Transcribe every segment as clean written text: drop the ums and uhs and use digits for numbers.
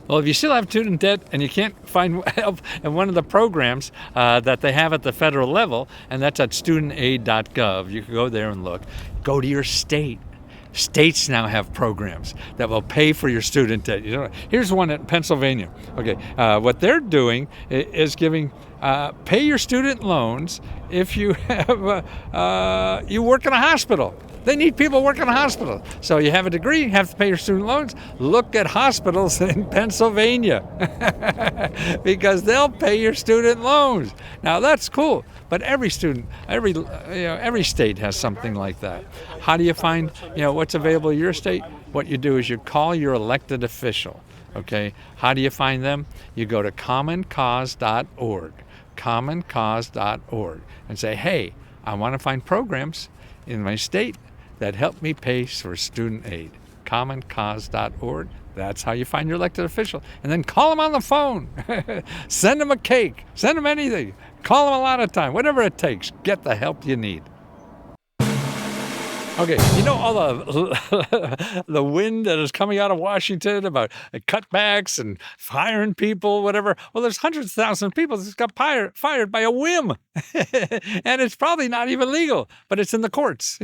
Well, if you still have student debt and you can't find help in one of the programs that they have at the federal level, and that's at StudentAir.gov, you can go there and look. Go to your state. States now have programs that will pay for your student debt. Here's one in Pennsylvania. Okay, what they're doing is giving pay your student loans if you have you work in a hospital. They need people working in a hospital. So you have a degree, you have to pay your student loans. Look at hospitals in Pennsylvania because they'll pay your student loans. Now that's cool, but every state has something like that. How do you find what's available in your state? What you do is you call your elected official. Okay, how do you find them? You go to commoncause.org, commoncause.org, and say, hey, I want to find programs in my state that help me pay for student aid. commoncause.org. That's how you find your elected official. And then call them on the phone. Send them a cake. Send them anything. Call them a lot of time. Whatever it takes. Get the help you need. Okay, all the wind that is coming out of Washington about cutbacks and firing people, whatever. Well, there's hundreds of thousands of people that got fired by a whim. And it's probably not even legal, but it's in the courts.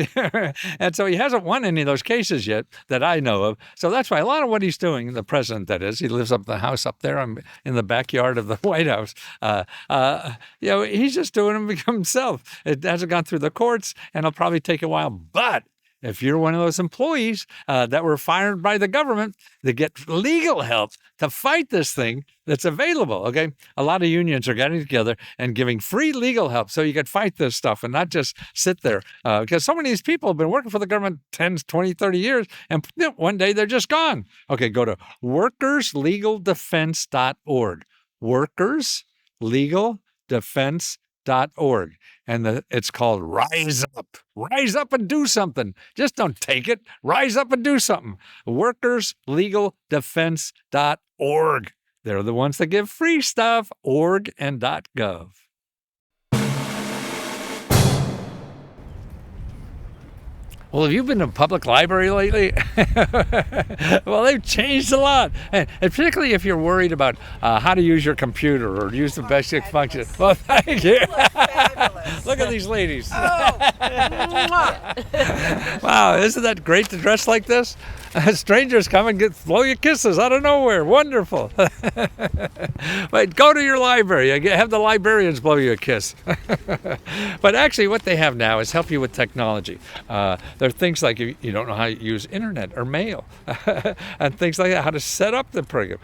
And so he hasn't won any of those cases yet that I know of. So that's why a lot of what he's doing, the president that is, he lives up the house up there in the backyard of the White House. He's just doing it himself. It hasn't gone through the courts, and it'll probably take a while. But if you're one of those employees that were fired by the government, they get legal help to fight this thing that's available, okay? A lot of unions are getting together and giving free legal help so you can fight this stuff and not just sit there. Because so many of these people have been working for the government 10, 20, 30 years, and one day they're just gone. Okay, go to workerslegaldefense.org. Workerslegaldefense.org. And it's called Rise Up. Rise up and do something. Just don't take it. Rise up and do something. Workerslegaldefense.org. They're the ones that give free stuff. Org and .gov. Well, have you been to a public library lately? Well, they've changed a lot. And particularly if you're worried about how to use your computer or use the basic function. Well, thank you. Look at these ladies. Oh. Wow, isn't that great to dress like this? Strangers come and blow you kisses out of nowhere. Wonderful. But go to your library. Have the librarians blow you a kiss. But actually what they have now is help you with technology. There are things like you don't know how to use internet or mail and things like that, how to set up the program.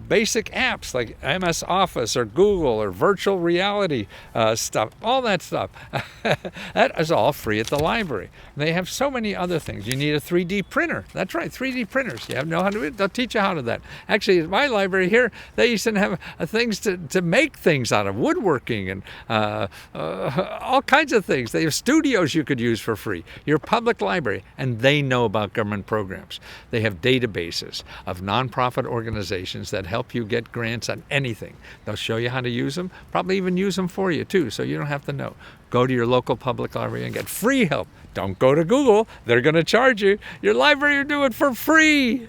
Basic apps like MS Office or Google or virtual reality stuff, all that stuff. That is all free at the library. They have so many other things. You need a 3D printer. That's right, 3D printers. You have to know how to do it. They'll teach you how to do that. Actually, at my library here, they used to have things to make things out of, woodworking and all kinds of things. They have studios you could use for free. Your public library, and they know about government programs. They have databases of nonprofit organizations that help you get grants on anything. They'll show you how to use them, probably even use them for you too, so you don't have to know. Go to your local public library and get free help. Don't go to Google. They're going to charge you. Your library will do it for free.